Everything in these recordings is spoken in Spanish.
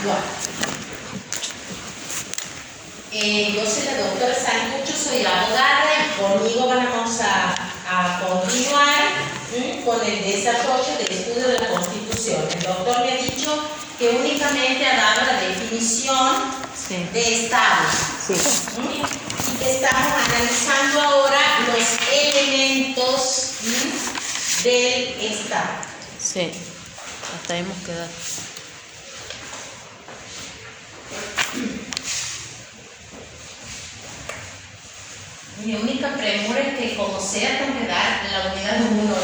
Bueno. Yo soy la doctora Santucho, soy abogada y conmigo vamos a continuar con el desarrollo del estudio de la Constitución. El doctor me ha dicho que únicamente ha dado la definición de Estado. Sí. Y que estamos analizando ahora los elementos del Estado. Sí, hasta ahí hemos quedado. Mi única premura es que como sea tengo que dar la unidad número 1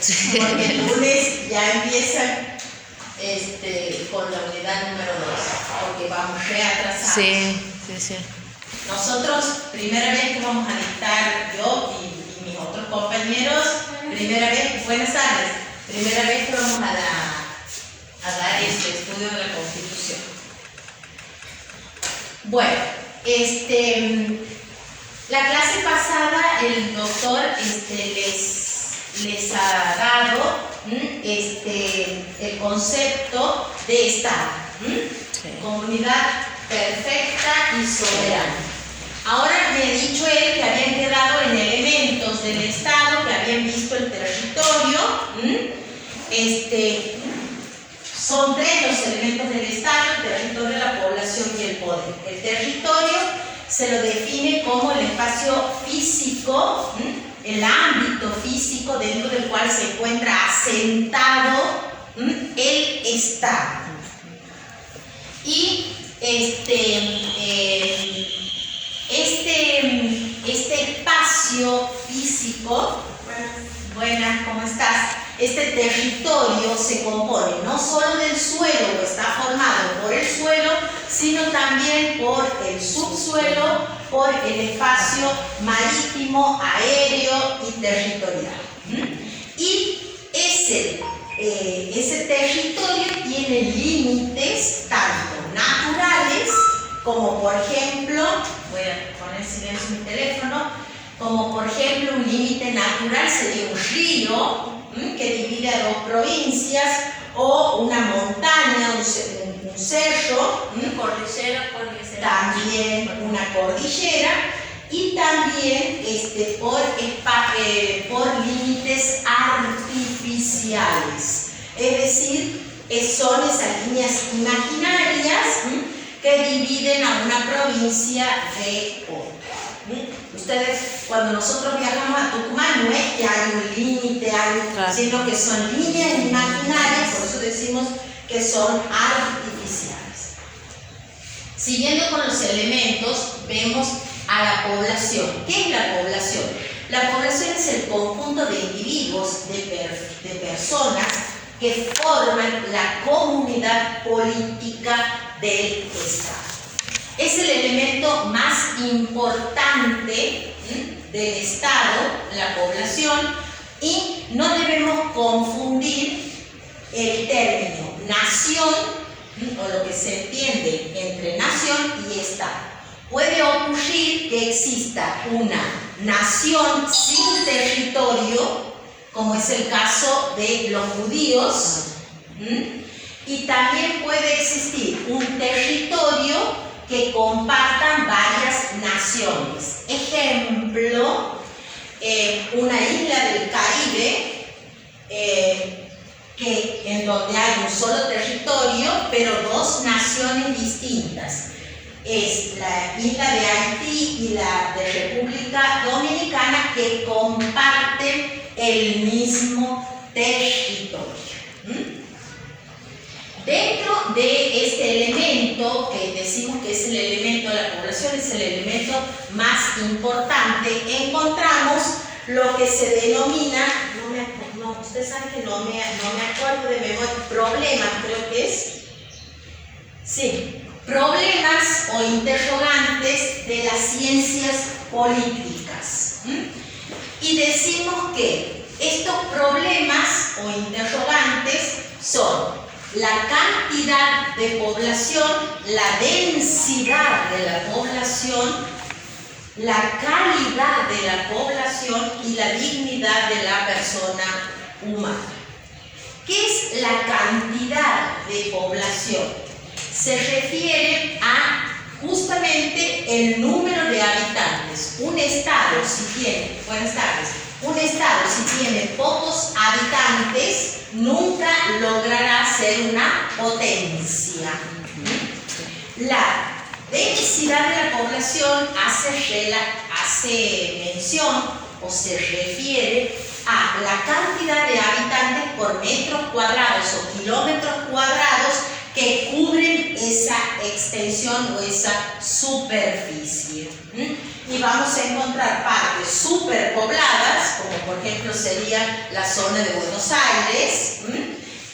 sí. Porque el lunes ya empiezan con la unidad número 2, porque vamos reatrasados. Sí. Nosotros, primera vez que vamos a dictar, yo y mis otros compañeros, primera vez, buenas tardes, primera vez que vamos a dar este estudio de la Constitución. Bueno, la clase pasada el doctor les ha dado el concepto de Estado, comunidad perfecta y soberana. Ahora me ha dicho él que habían quedado en elementos del Estado, que habían visto el territorio. Son tres los elementos del Estado: el territorio, la población y el poder. El territorio se lo define como el espacio físico, el ámbito físico dentro del cual se encuentra asentado el Estado. Y este espacio físico, buenas, ¿cómo estás? Este territorio se compone no solo del suelo, o está formado por el suelo, sino también por el subsuelo, por el espacio marítimo, aéreo y territorial. Y ese territorio tiene límites tanto naturales, como por ejemplo, voy a poner en silencio mi teléfono, como por ejemplo un límite natural sería un río que divide a dos provincias, o una montaña, un cerro, Cordillera. también una cordillera, y también por límites artificiales, es decir, son esas líneas imaginarias que dividen a una provincia de otra. Ustedes, cuando nosotros viajamos a Tucumán, no es que hay un límite, sino que son líneas imaginarias, por eso decimos que son artificiales. Siguiendo con los elementos, vemos a la población. ¿Qué es la población? La población es el conjunto de individuos, de personas que forman la comunidad política del Estado. Es el elemento más importante del Estado, la población, y no debemos confundir el término nación, o lo que se entiende entre nación y Estado. Puede ocurrir que exista una nación sin territorio, como es el caso de los judíos, y también puede existir un territorio que compartan varias naciones. Ejemplo, una isla del Caribe, en donde hay un solo territorio, pero dos naciones distintas. Es la isla de Haití y la de República Dominicana, que comparten el mismo territorio. Dentro de este elemento, que decimos que es el elemento de la población, es el elemento más importante, encontramos lo que se denomina, ustedes saben que no me acuerdo de memoria, problemas, creo que es, sí, problemas o interrogantes de las ciencias políticas. Y decimos que estos problemas o interrogantes son la cantidad de población, la densidad de la población, la calidad de la población y la dignidad de la persona humana. ¿Qué es la cantidad de población? se refiere a justamente el número de habitantes. Un estado, si tiene, buenas tardes, un estado si tiene pocos habitantes, nunca logrará ser una potencia. La densidad de la población hace mención o se refiere a la cantidad de habitantes por metros cuadrados o kilómetros cuadrados que cubren esa extensión o esa superficie. Y vamos a encontrar partes superpobladas, como por ejemplo sería la zona de Buenos Aires,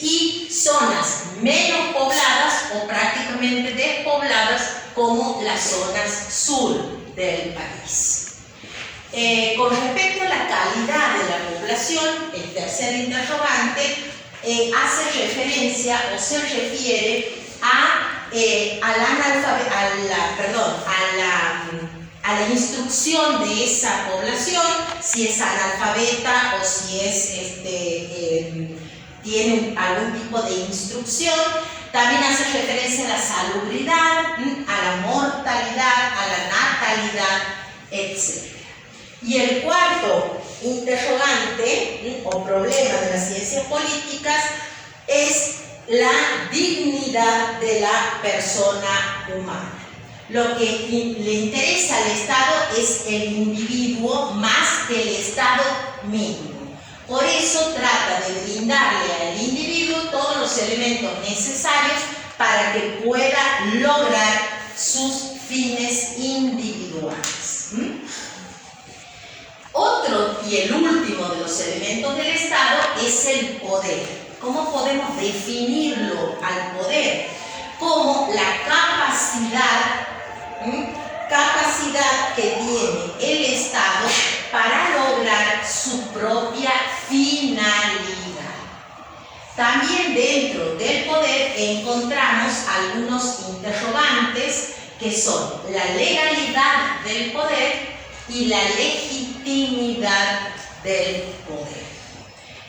y zonas menos pobladas o prácticamente despobladas como las zonas sur del país. Con respecto a la calidad de la población, el tercer interrogante hace referencia o se refiere a la instrucción de esa población, si es analfabeta o si tiene algún tipo de instrucción. También hace referencia a la salubridad, a la mortalidad, a la natalidad, etc. Y el cuarto interrogante o problema de las ciencias políticas es la dignidad de la persona humana. Lo que le interesa al Estado es el individuo más que el Estado mismo. Por eso trata de brindarle al individuo todos los elementos necesarios para que pueda lograr sus fines individuales. Otro y el último de los elementos del Estado es el poder. ¿Cómo podemos definirlo al poder? Como la capacidad que tiene el Estado para lograr su propia finalidad. También dentro del poder encontramos algunos interrogantes que son la legalidad del poder y la legitimidad del poder.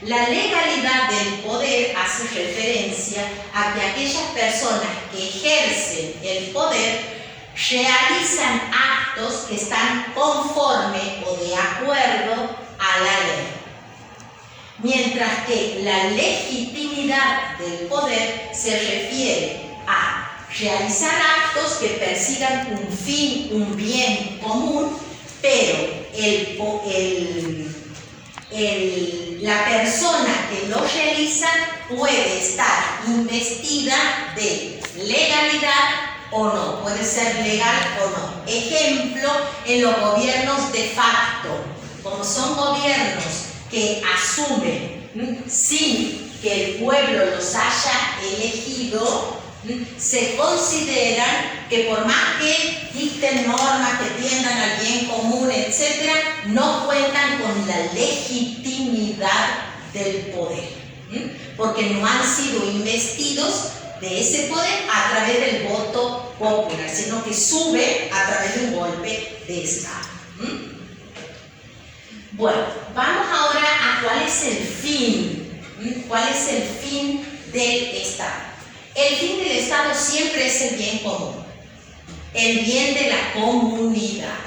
La legalidad del poder hace referencia a que aquellas personas que ejercen el poder realizan actos que están conforme o de acuerdo a la ley. Mientras que la legitimidad del poder se refiere a realizar actos que persigan un fin, un bien común, pero la persona que lo realiza puede estar investida de legalidad o no, puede ser legal o no. Ejemplo, en los gobiernos de facto, como son gobiernos que asumen sin que el pueblo los haya elegido, se consideran que por más que dicten normas que tiendan al bien común, etc., no cuentan con la legitimidad del poder, porque no han sido investidos de ese poder a través del voto popular, sino que sube a través de un golpe de Estado. Bueno, vamos ahora a cuál es el fin, cuál es el fin del Estado. El fin del Estado siempre es el bien común, el bien de la comunidad.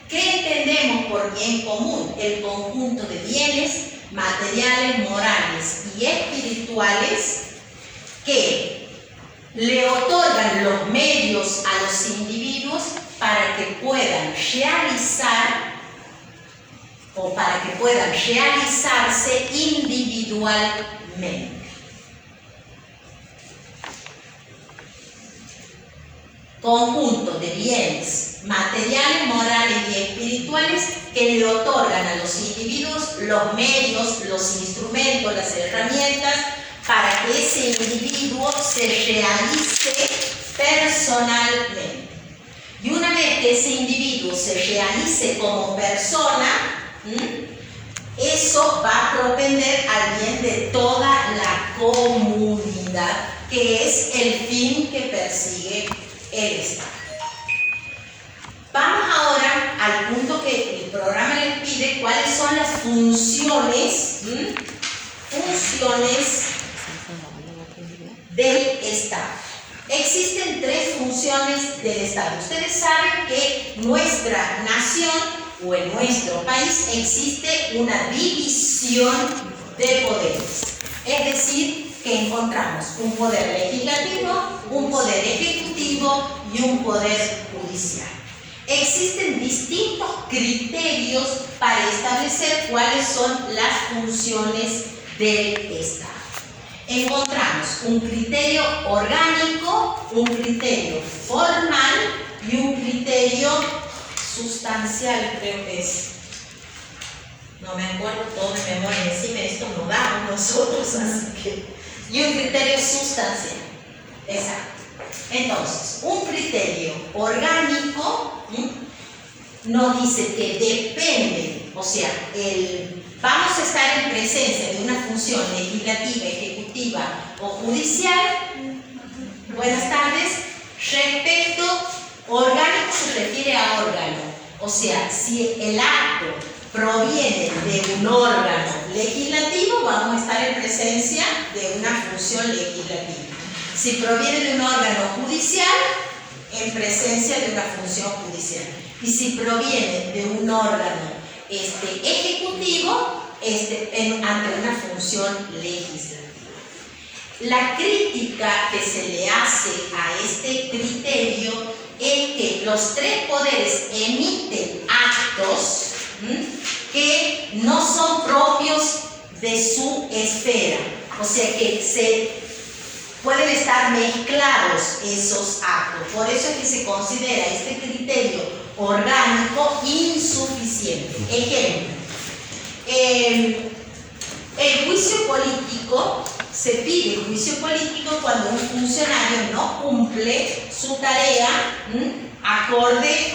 ¿Qué entendemos por bien común? El conjunto de bienes materiales, morales y espirituales que le otorgan los medios a los individuos para que puedan realizar o para que puedan realizarse individualmente. Conjunto de bienes materiales, morales y espirituales que le otorgan a los individuos los medios, los instrumentos, las herramientas para que ese individuo se realice personalmente. Y una vez que ese individuo se realice como persona, eso va a propender al bien de toda la comunidad, que es el fin que persigue el Estado. Vamos ahora al punto que el programa les pide, cuáles son las funciones del Estado. Existen tres funciones del Estado. Ustedes saben que nuestra nación o en nuestro país existe una división de poderes. Es decir, que encontramos un poder legislativo, un poder ejecutivo y un poder judicial. Existen distintos criterios para establecer cuáles son las funciones del Estado. Encontramos un criterio orgánico, un criterio formal y un criterio sustancial, creo que es. No me acuerdo todo de memoria, encima esto nos damos nosotros, así que. Y un criterio sustancial. Exacto. Entonces, un criterio orgánico nos dice que depende, o sea, vamos a estar en presencia de una función legislativa, ejecutiva o judicial. Buenas tardes. Respecto, orgánico se refiere a órgano. O sea, si el acto proviene de un órgano legislativo, vamos a estar en presencia de una función legislativa. Si proviene de un órgano judicial, en presencia de una función judicial. Y si proviene de un órgano ejecutivo, ante una función legislativa. La crítica que se le hace a este criterio es que los tres poderes emiten actos que no son propios de su esfera, o sea que pueden estar mezclados esos actos. Por eso es que se considera este criterio orgánico insuficiente. Ejemplo, el juicio político, se pide juicio político cuando un funcionario no cumple su tarea acorde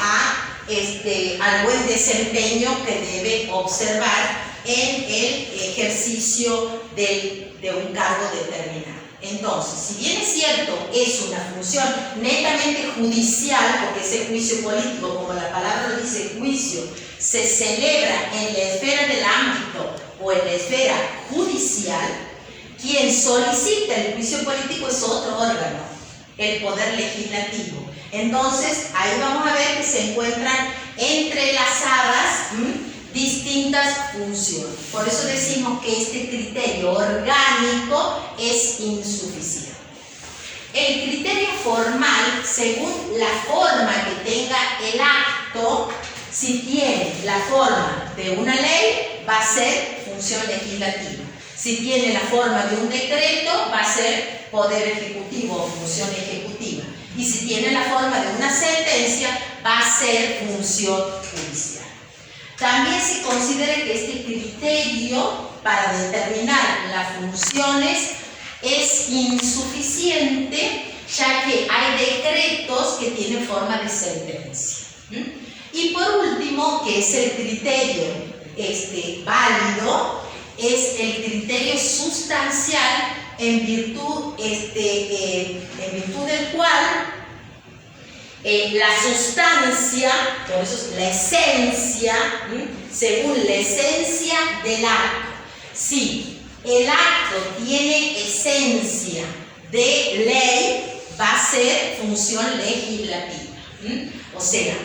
al buen desempeño que debe observar en el ejercicio de un cargo determinado. Entonces, si bien es cierto, es una función netamente judicial, porque ese juicio político, como la palabra lo dice, juicio, se celebra en la esfera del ámbito o en la esfera judicial, quien solicita el juicio político es otro órgano, el Poder Legislativo. Entonces, ahí vamos a ver que se encuentran entrelazadas distintas funciones. Por eso decimos que este criterio orgánico es insuficiente. El criterio formal, según la forma que tenga el acto, si tiene la forma de una ley, va a ser función legislativa. Si tiene la forma de un decreto, va a ser poder ejecutivo o función ejecutiva. Y si tiene la forma de una sentencia, va a ser función judicial. También se considera que este criterio para determinar las funciones es insuficiente, ya que hay decretos que tienen forma de sentencia. Y por último, que es el criterio válido, es el criterio sustancial en virtud del cual la sustancia, por eso es la esencia, según la esencia del acto. Si el acto tiene esencia de ley, va a ser función legislativa. O sea,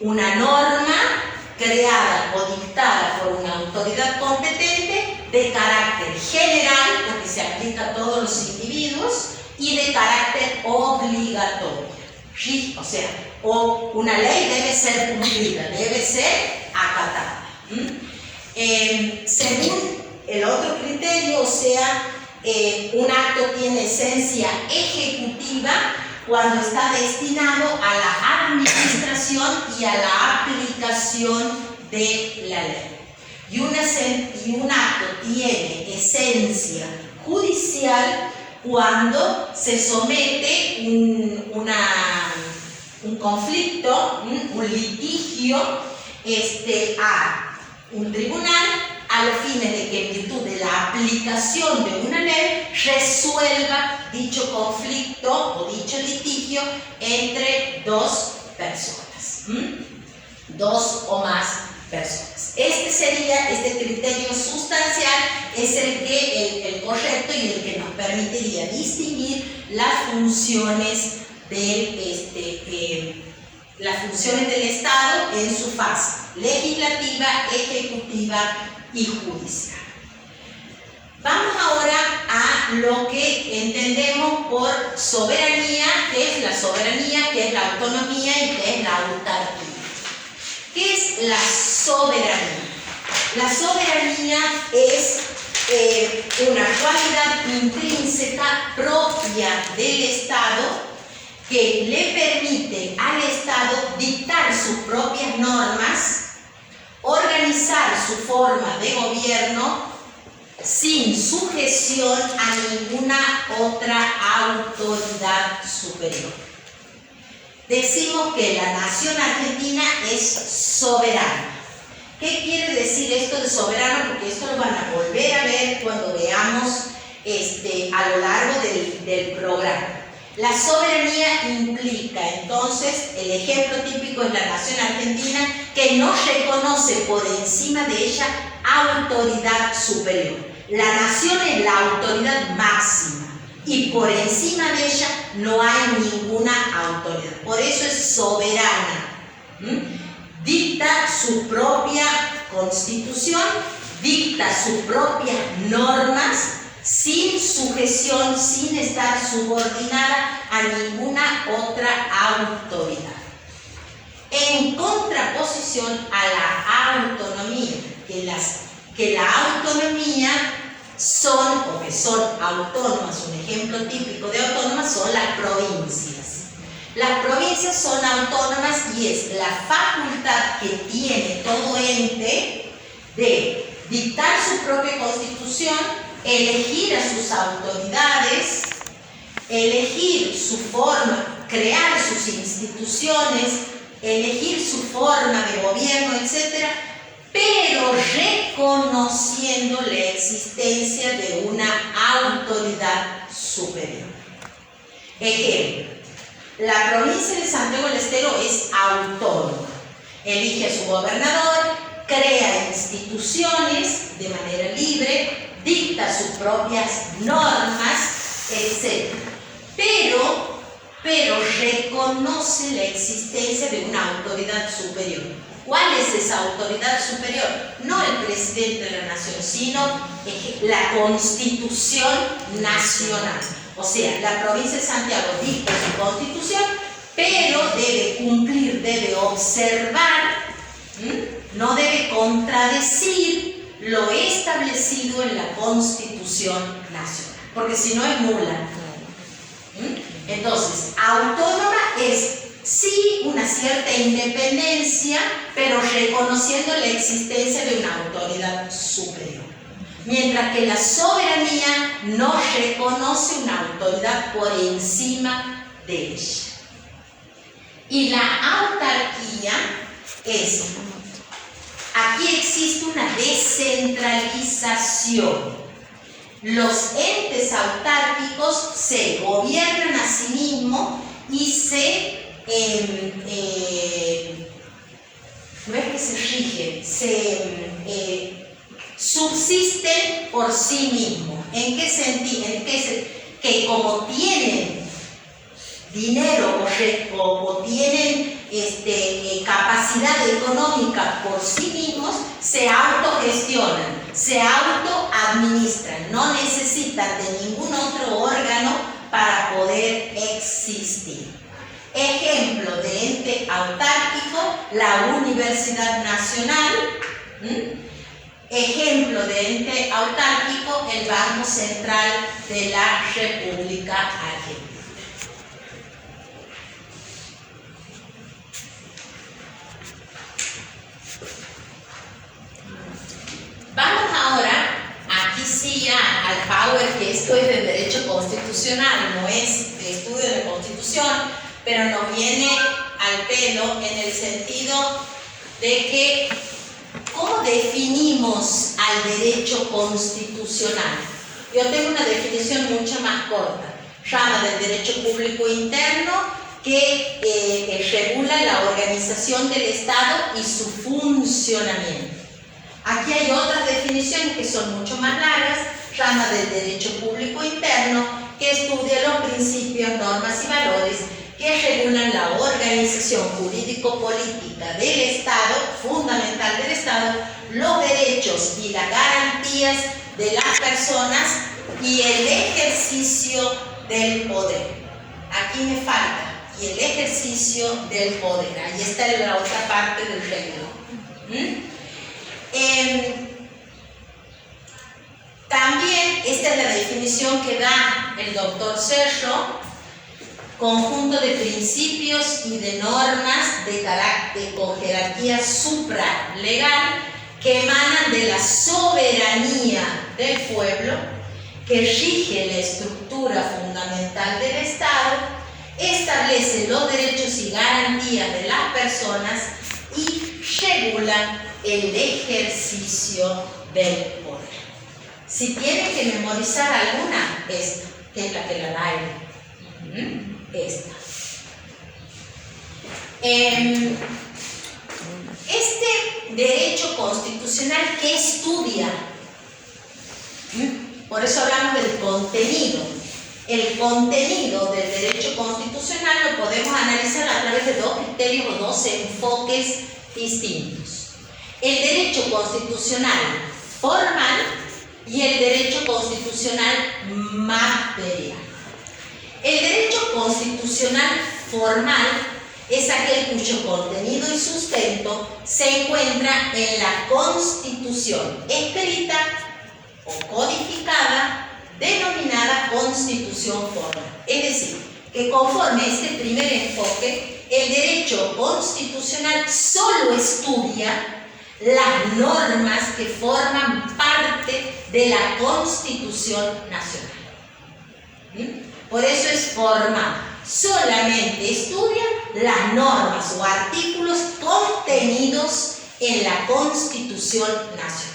una norma creada o dictada por una autoridad competente de carácter general, porque se aplica a todos los individuos, y de carácter obligatorio. O sea, una ley debe ser cumplida, debe ser acatada. Según el otro criterio, o sea, un acto tiene esencia ejecutiva cuando está destinado a la administración y a la aplicación de la ley. Y un acto tiene esencia judicial cuando se somete un conflicto, un litigio a un tribunal a los fines de que en virtud de la aplicación de una ley resuelva dicho conflicto o dicho litigio entre dos personas, dos o más personas. Este criterio sustancial es el correcto y el que nos permitiría distinguir las funciones del Estado en su fase legislativa, ejecutiva y judicial. Vamos ahora a lo que entendemos por soberanía, que es la soberanía, que es la autonomía y que es la autarquía. ¿Qué es la soberanía? La soberanía es una cualidad intrínseca propia del Estado que le permite al Estado dictar sus propias normas, organizar su forma de gobierno sin sujeción a ninguna otra autoridad superior. Decimos que la nación argentina es soberana. ¿Qué quiere decir esto de soberano? Porque esto lo van a volver a ver cuando veamos a lo largo del programa. La soberanía implica entonces, el ejemplo típico es la nación argentina, que no reconoce por encima de ella autoridad superior. La nación es la autoridad máxima y por encima de ella no hay ninguna autoridad. Por eso es soberana. Dicta su propia constitución, dicta sus propias normas, sin sujeción, sin estar subordinada a ninguna otra autoridad. En contraposición a la autonomía, que la autonomía son autónomas, un ejemplo típico de autónomas son las provincias. Las provincias son autónomas y es la facultad que tiene todo ente de dictar su propia constitución, elegir a sus autoridades, elegir su forma, crear sus instituciones, elegir su forma de gobierno, etc., pero reconociendo la existencia de una autoridad superior. Ejemplo, la provincia de Santiago del Estero es autónoma, elige a su gobernador, crea instituciones de manera libre, dicta sus propias normas, etc. Pero reconoce la existencia de una autoridad superior. ¿Cuál es esa autoridad superior? No el presidente de la nación, sino la Constitución Nacional. O sea, la provincia de Santiago dicta su constitución, pero debe cumplir, debe observar, no debe contradecir lo establecido en la Constitución Nacional, porque si no es nula. Entonces, autónoma es sí una cierta independencia, pero reconociendo la existencia de una autoridad superior. Mientras que la soberanía no reconoce una autoridad por encima de ella. Y la autarquía es, aquí existe una descentralización. Los entes autárquicos se gobiernan a sí mismos y no es que se rigen, subsisten por sí mismos. ¿En qué sentido? Que como tienen dinero o tienen capacidad económica por sí mismos, se autogestionan, se autoadministran, no necesitan de ningún otro órgano para poder existir. Ejemplo de ente autárquico, la Universidad Nacional. Ejemplo de ente autárquico, el Banco Central de la República Argentina. Vamos ahora, aquí sí al power, que esto es de derecho constitucional, no es de estudio de constitución, pero nos viene al pelo en el sentido de que ¿cómo definimos al derecho constitucional? Yo tengo una definición mucho más corta. Rama del derecho público interno que regula la organización del Estado y su funcionamiento. Aquí hay otras definiciones que son mucho más largas, rama del derecho público interno, que estudia los principios, normas y valores que regulan la organización jurídico-política del Estado, fundamental del Estado, los derechos y las garantías de las personas y el ejercicio del poder. Aquí me falta, y el ejercicio del poder. Ahí está la otra parte del reglamento. También esta es la definición que da el doctor Cerro: conjunto de principios y de normas de carácter con jerarquía supralegal que emanan de la soberanía del pueblo, que rige la estructura fundamental del Estado, establece los derechos y garantías de las personas y regula el ejercicio del poder. Si tienen que memorizar alguna, esta, que es la que la da esta. Este derecho constitucional, ¿qué estudia? Por eso hablamos del contenido. El contenido del derecho constitucional lo podemos analizar a través de dos criterios o dos enfoques distintos: el derecho constitucional formal y el derecho constitucional material. El derecho constitucional formal es aquel cuyo contenido y sustento se encuentra en la Constitución escrita o codificada, denominada Constitución formal. Es decir, que conforme a este primer enfoque, el derecho constitucional solo estudia las normas que forman parte de la Constitución Nacional. Por eso es formal. Solamente estudia las normas o artículos contenidos en la Constitución Nacional.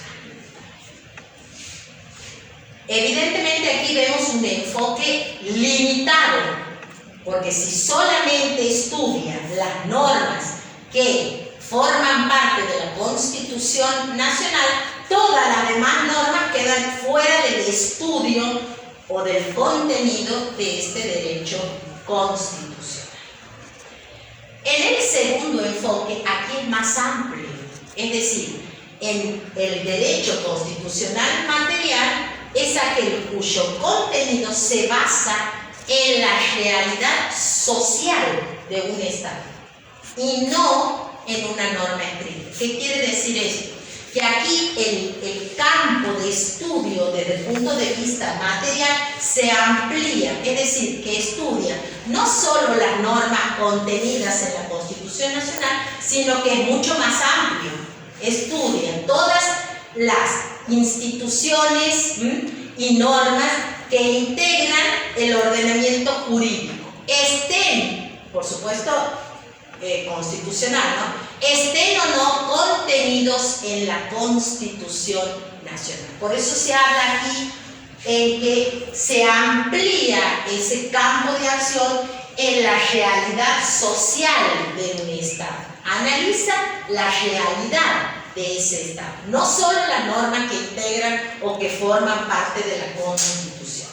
Evidentemente aquí vemos un enfoque limitado, porque si solamente estudia las normas que forman parte de la Constitución Nacional, todas las demás normas quedan fuera del estudio o del contenido de este derecho constitucional. En el segundo enfoque, aquí es más amplio, es decir, en el derecho constitucional material es aquel cuyo contenido se basa en la realidad social de un Estado y no en una norma escrita. ¿Qué quiere decir esto? Que aquí el campo de estudio desde el punto de vista material se amplía, es decir, que estudia no solo las normas contenidas en la Constitución Nacional, sino que es mucho más amplio. Estudia todas las instituciones y normas que integran el ordenamiento jurídico, estén, por supuesto, constitucional, ¿no?, estén o no contenidos en la Constitución Nacional. Por eso se habla aquí en que se amplía ese campo de acción en la realidad social de un Estado. Analiza la realidad de ese Estado, no solo las normas que integran o que forman parte de la Constitución.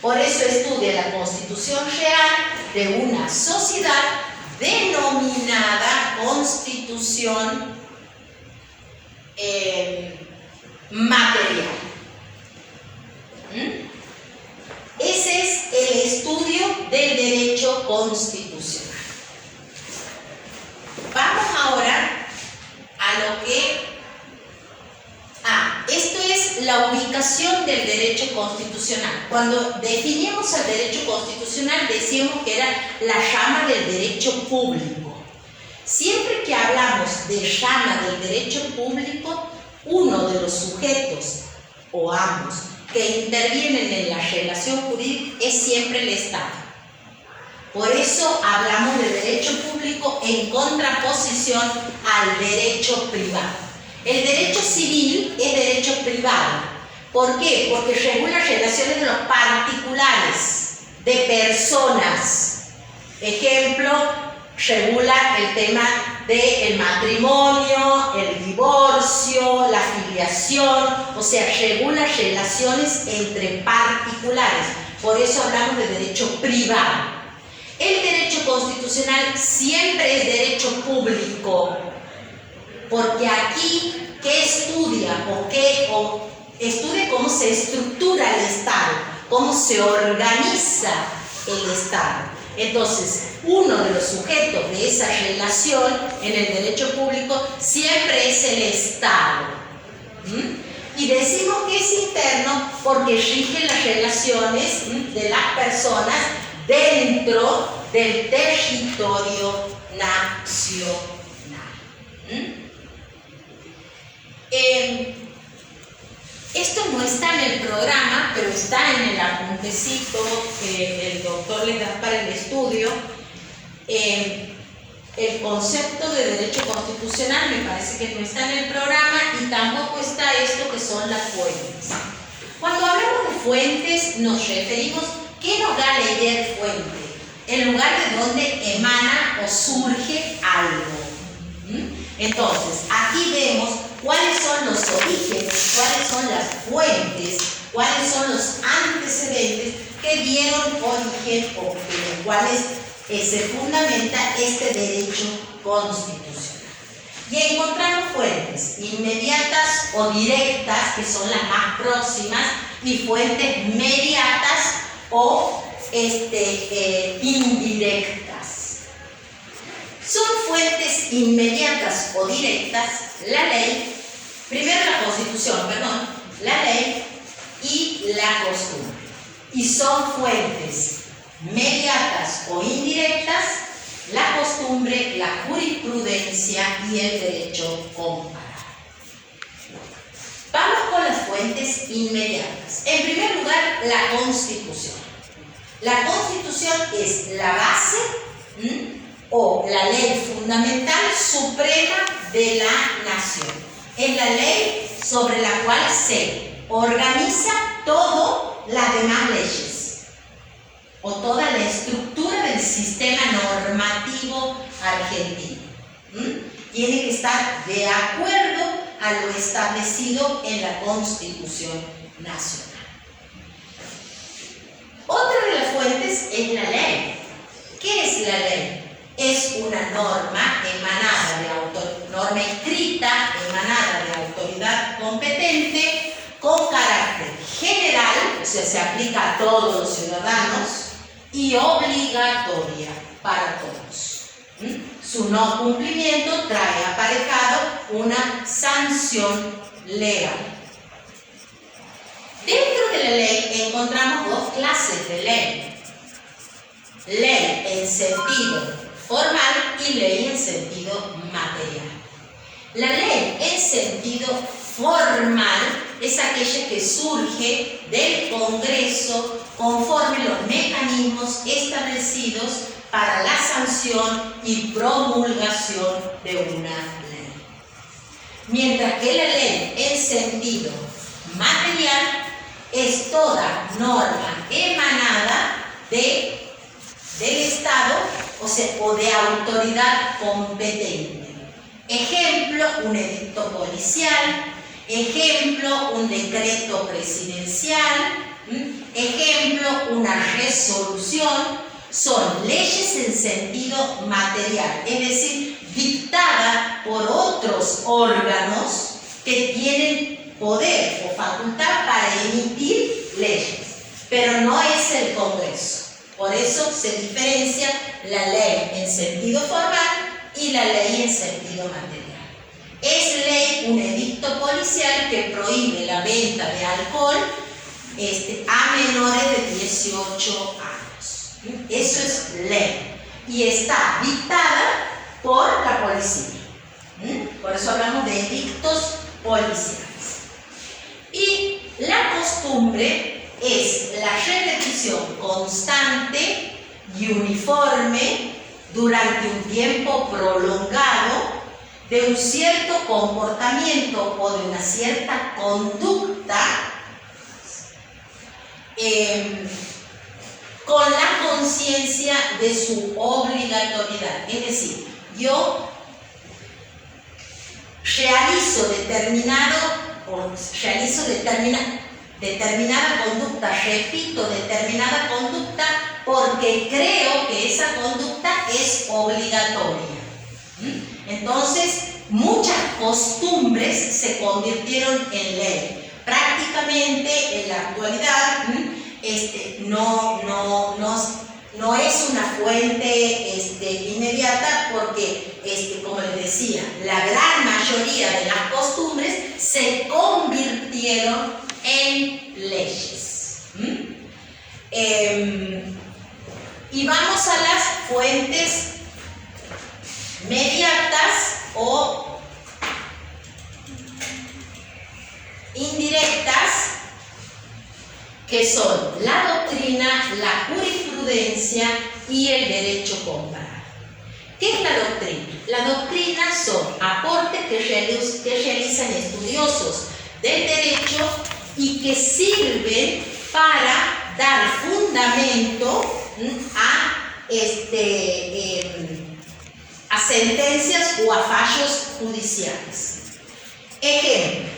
Por eso estudia la Constitución real de una sociedad denominada Constitución material. Ese es el estudio del derecho constitucional. Vamos ahora a lo que... esto es la ubicación del derecho constitucional. Cuando definimos el derecho constitucional decíamos que era la rama del derecho público. Siempre que hablamos de rama del derecho público, uno de los sujetos o ambos que intervienen en la relación jurídica es siempre el Estado. Por eso hablamos de derecho público en contraposición al derecho privado. El derecho civil es derecho privado. ¿Por qué? Porque regula relaciones de los particulares, de personas. Ejemplo, regula el tema del matrimonio, el divorcio, la filiación, o sea, regula relaciones entre particulares. Por eso hablamos de derecho privado. El derecho constitucional siempre es derecho público, porque aquí, ¿qué estudia? O estudia cómo se estructura el Estado, cómo se organiza el Estado. Entonces, uno de los sujetos de esa relación en el derecho público siempre es el Estado. Y decimos que es interno porque rige las relaciones de las personas dentro del territorio nacional. Esto no está en el programa, pero está en el apuntecito que el doctor les da para el estudio. El concepto de derecho constitucional me parece que no está en el programa y tampoco está esto que son las fuentes. Cuando hablamos de fuentes nos referimos, ¿qué nos da la idea de fuente? El lugar de donde emana o surge algo. Entonces, aquí vemos cuáles son los orígenes, cuáles son las fuentes, cuáles son los antecedentes que dieron origen o en los cuales se fundamenta este derecho constitucional. Y encontramos fuentes inmediatas o directas, que son las más próximas, y fuentes mediatas o indirectas. Son fuentes inmediatas o directas la ley, primero la Constitución, la ley y la costumbre. Y son fuentes mediatas o indirectas la costumbre, la jurisprudencia y el derecho comparado. Vamos con las fuentes inmediatas. En primer lugar, la Constitución. La Constitución es la base o la ley fundamental suprema de la nación. Es la ley sobre la cual se organiza todas las demás leyes o toda la estructura del sistema normativo argentino. Tiene que estar de acuerdo a lo establecido en la Constitución Nacional. Otra de las fuentes es la ley. ¿Qué es la ley? Es una norma norma escrita emanada de autoridad competente con carácter general, o sea, se aplica a todos los ciudadanos, y obligatoria para todos. Su no cumplimiento trae aparejado una sanción legal. Dentro de la ley encontramos dos clases de ley. Ley en sentido formal y ley en sentido material. La ley en sentido formal es aquella que surge del Congreso conforme los mecanismos establecidos para la sanción y promulgación de una ley. Mientras que la ley en sentido material es toda norma emanada del Estado, o de autoridad competente. Ejemplo, un edicto policial, ejemplo, un decreto presidencial, ejemplo, una resolución. Son leyes en sentido material, es decir, dictada por otros órganos que tienen poder o facultad para emitir leyes, pero no es el Congreso. Por eso se diferencia la ley en sentido formal y la ley en sentido material. Es ley un edicto policial que prohíbe la venta de alcohol a menores de 18 años. Eso es ley y está dictada por la policía. Por eso hablamos de edictos policiales. Y la costumbre es la repetición constante y uniforme durante un tiempo prolongado de un cierto comportamiento o de una cierta conducta con la conciencia de su obligatoriedad. Es decir, yo realizo determinada conducta, repito determinada conducta porque creo que esa conducta es obligatoria. Entonces, muchas costumbres se convirtieron en ley. Prácticamente en la actualidad no es una fuente inmediata porque, como les decía, la gran mayoría de las costumbres se convirtieron en leyes. Y vamos a las fuentes mediatas o indirectas, que son la doctrina, la jurisprudencia y el derecho comparado. ¿Qué es la doctrina? La doctrina son aportes que realizan estudiosos del derecho y que sirven para dar fundamento a sentencias o a fallos judiciales. Ejemplo,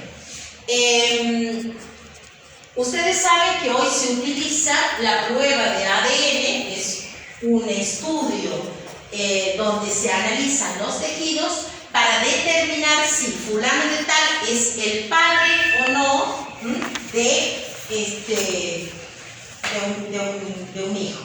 ustedes saben que hoy se utiliza la prueba de ADN, que es un estudio donde se analizan los tejidos para determinar si fulano de tal es el padre o no de un hijo.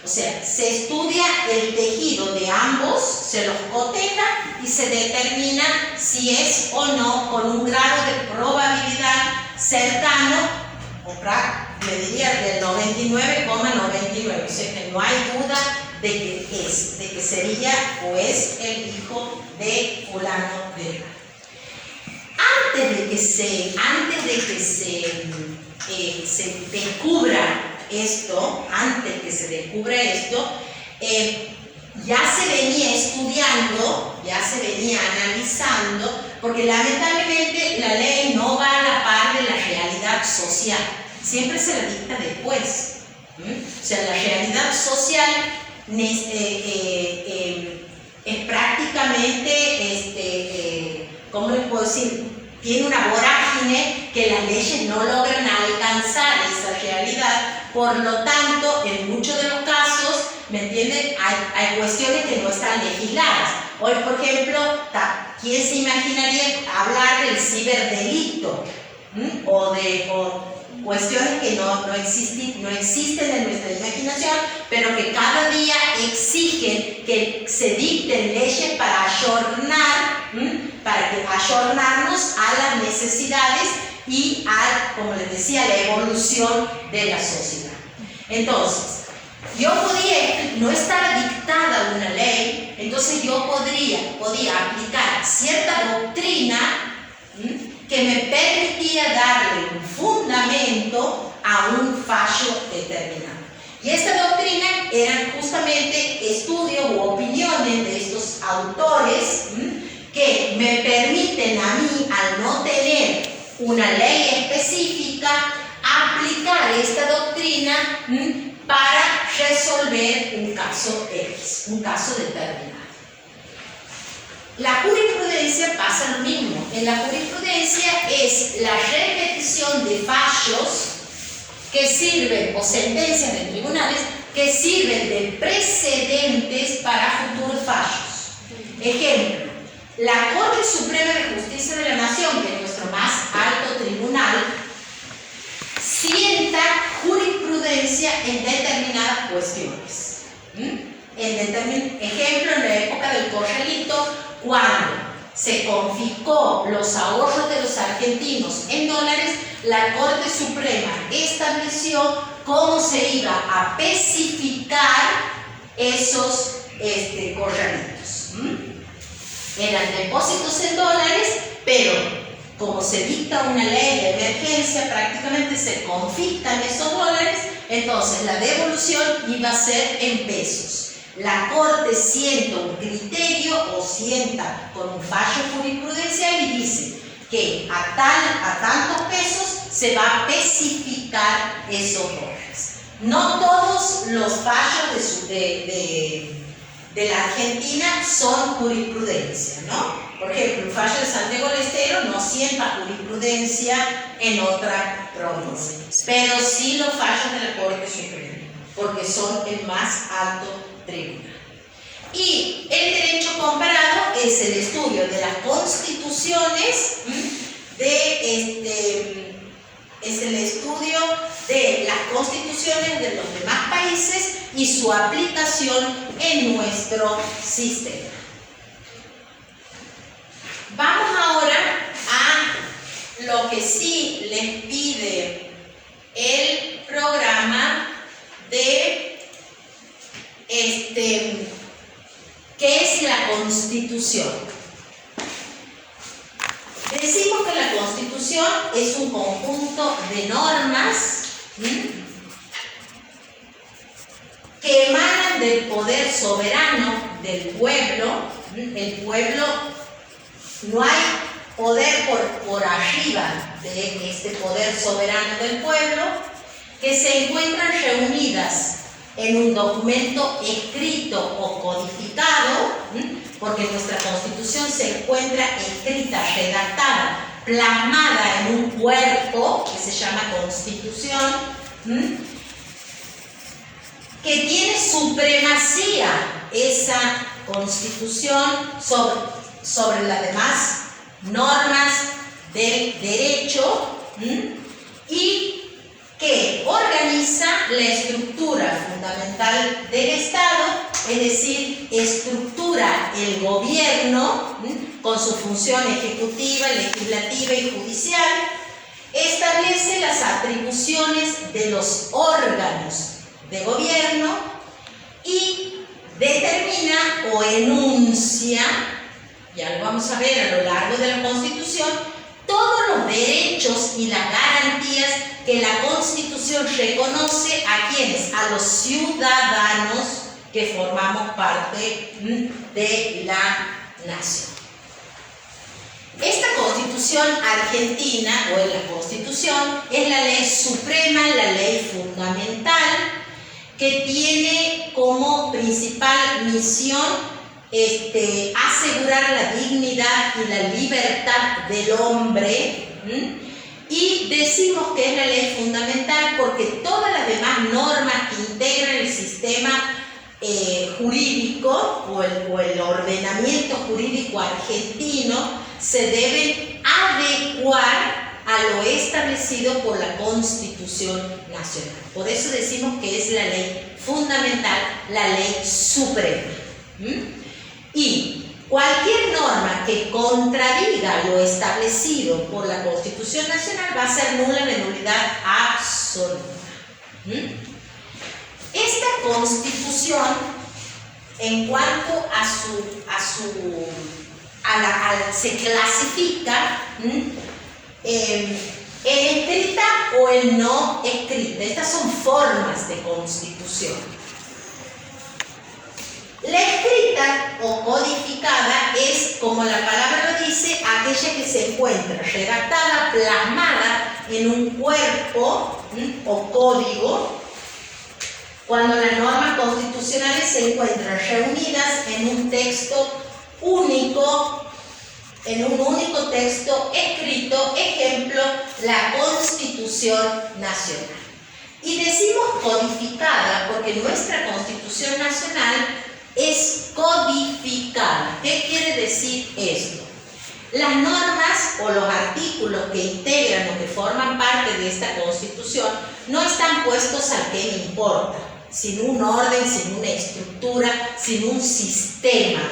O sea, se estudia el tejido de ambos, se los coteja y se determina si es o no con un grado de probabilidad cercano, le diría del 99,99. O sea que no hay duda de que sería o es el hijo de fulano de tal. Antes de que se descubra esto, ya se venía estudiando, ya se venía analizando, porque lamentablemente la ley no va a la par de la realidad social, siempre se la dicta después. O sea, la realidad social es prácticamente, ¿cómo les puedo decir? Tiene una vorágine que las leyes no logran alcanzar esa realidad. Por lo tanto, en muchos de los casos, ¿me entienden? Hay cuestiones que no están legisladas. Hoy, por ejemplo, ¿quién se imaginaría hablar del ciberdelito? O cuestiones que no existen en nuestra imaginación, pero que cada día exigen que se dicten leyes para ayornarnos a las necesidades y a, como les decía, la evolución de la sociedad. Entonces, no estaba dictada una ley, entonces yo podía aplicar cierta doctrina que me permitía darle un fundamento a un fallo determinado. Y esta doctrina eran justamente estudios u opiniones de estos autores que me permiten a mí, al no tener una ley específica, aplicar esta doctrina para resolver un caso X, un caso determinado. La jurisprudencia pasa lo mismo. En la jurisprudencia es la repetición de fallos que sirven, o sentencias de tribunales, que sirven de precedentes para futuros fallos. Ejemplo, la Corte Suprema de Justicia de la Nación, que es nuestro más alto tribunal, sienta jurisprudencia en determinadas cuestiones. Ejemplo, en la época del Corralito, cuando se confiscó los ahorros de los argentinos en dólares, la Corte Suprema estableció cómo se iba a especificar esos corralitos. Eran depósitos en dólares, pero como se dicta una ley de emergencia, prácticamente se confiscan esos dólares, entonces la devolución iba a ser en pesos. La Corte sienta un criterio o sienta con un fallo jurisprudencial y dice que a tantos pesos se va a especificar esos dólares. No todos los fallos de la Argentina son jurisprudencia, ¿no? por ejemplo, el fallo de Santiago del Estero no sienta jurisprudencia en otra provincia, pero sí los fallos de la Corte Suprema, porque son el más alto tribunal. Y el derecho comparado es el estudio de las constituciones, es el estudio de las constituciones de los demás países y su aplicación en nuestro sistema. Vamos ahora a lo que sí les pide el programa de ¿qué es la Constitución? Decimos que la Constitución es un conjunto de normas que emanan del poder soberano del pueblo. El pueblo, no hay poder por arriba de este poder soberano del pueblo, que se encuentran reunidas en un documento escrito o codificado, porque nuestra Constitución se encuentra escrita, redactada, plasmada en un cuerpo que se llama Constitución, que tiene supremacía esa Constitución sobre las demás normas del derecho, y que organiza la estructura fundamental del Estado, es decir, estructura el gobierno con su función ejecutiva, legislativa y judicial, establece las atribuciones de los órganos de gobierno y determina o enuncia, ya lo vamos a ver a lo largo de la Constitución, todos los derechos y las garantías que la Constitución reconoce a quienes, a los ciudadanos que formamos parte de la nación. Esta Constitución argentina, o la Constitución, es la ley suprema, la ley fundamental, que tiene como principal misión asegurar la dignidad y la libertad del hombre, y decimos que es la ley fundamental porque todas las demás normas que integran el sistema jurídico o el ordenamiento jurídico argentino se deben adecuar a lo establecido por la Constitución Nacional. Por eso decimos que es la ley fundamental, la ley suprema. Y cualquier norma que contradiga lo establecido por la Constitución Nacional va a ser nula de nulidad absoluta. Esta Constitución, en cuanto se clasifica en escrita o en no escrita. Estas son formas de Constitución. La escrita o codificada es, como la palabra lo dice, aquella que se encuentra redactada, plasmada en un cuerpo o código, cuando las normas constitucionales se encuentran reunidas en un texto único, en un único texto escrito, ejemplo, la Constitución Nacional. Y decimos codificada porque nuestra Constitución Nacional es codificada. ¿Qué quiere decir esto? Las normas o los artículos que integran o que forman parte de esta Constitución no están puestos al que me importa, sin un orden, sin una estructura, sin un sistema,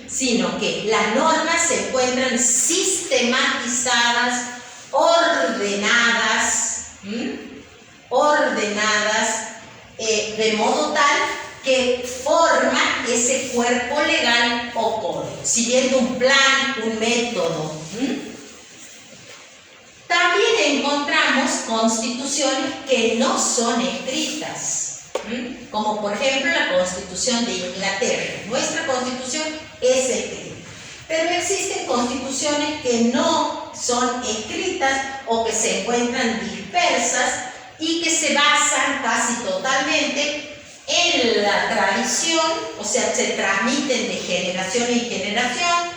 sino que las normas se encuentran sistematizadas, ordenadas de modo tal que forma ese cuerpo legal o código, siguiendo un plan, un método. También encontramos constituciones que no son escritas, como por ejemplo la Constitución de Inglaterra. Nuestra Constitución es escrita, pero existen constituciones que no son escritas o que se encuentran dispersas y que se basan casi totalmente en la tradición, o sea, se transmiten de generación en generación,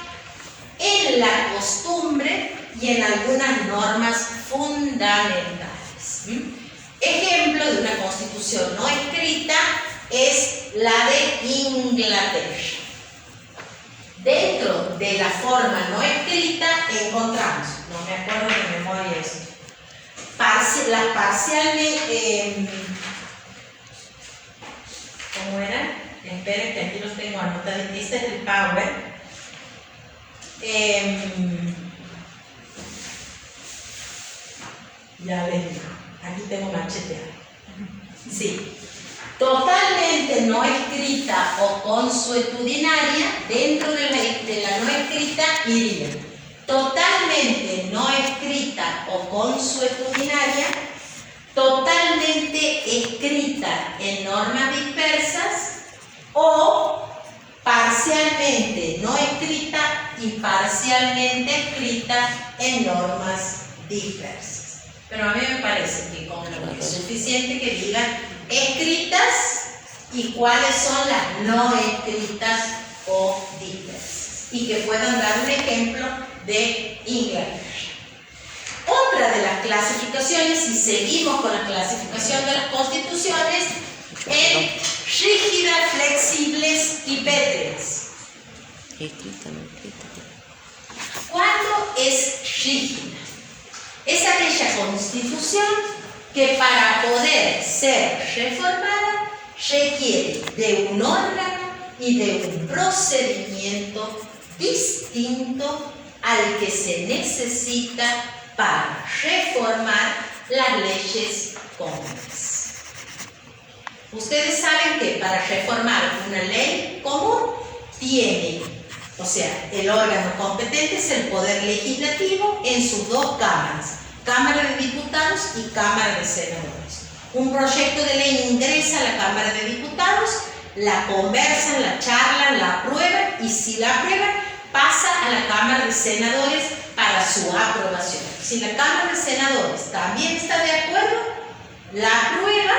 en la costumbre y en algunas normas fundamentales. Ejemplo de una constitución no escrita es la de Inglaterra. Dentro de la forma no escrita encontramos, no me acuerdo de memoria esto, las parcialmente, ¿cómo era? Esperen que aquí los tengo anotados, este es el Power. Ya les digo, aquí tengo macheteado. Sí. Totalmente no escrita o consuetudinaria, dentro de la no escrita iría. Totalmente no escrita o consuetudinaria, totalmente escrita en normas dispersas o parcialmente no escrita y parcialmente escrita en normas dispersas. Pero a mí me parece que con lo que es suficiente que digan escritas y cuáles son las no escritas o dispersas y que puedan dar un ejemplo de Inglaterra. Otra de las clasificaciones, si seguimos con la clasificación de las constituciones, en rígidas, flexibles y pétreas. Escrita, no escrita. ¿Cuándo es rígida? Es aquella constitución que para poder ser reformada requiere de un órgano y de un procedimiento distinto al que se necesita para reformar las leyes comunes. Ustedes saben que para reformar una ley común tiene, o sea, el órgano competente es el Poder Legislativo en sus dos cámaras, Cámara de Diputados y Cámara de Senadores. Un proyecto de ley ingresa a la Cámara de Diputados, la conversan, la charlan, la aprueban y si la aprueban pasa a la Cámara de Senadores para su aprobación. Si la Cámara de Senadores también está de acuerdo, la aprueba,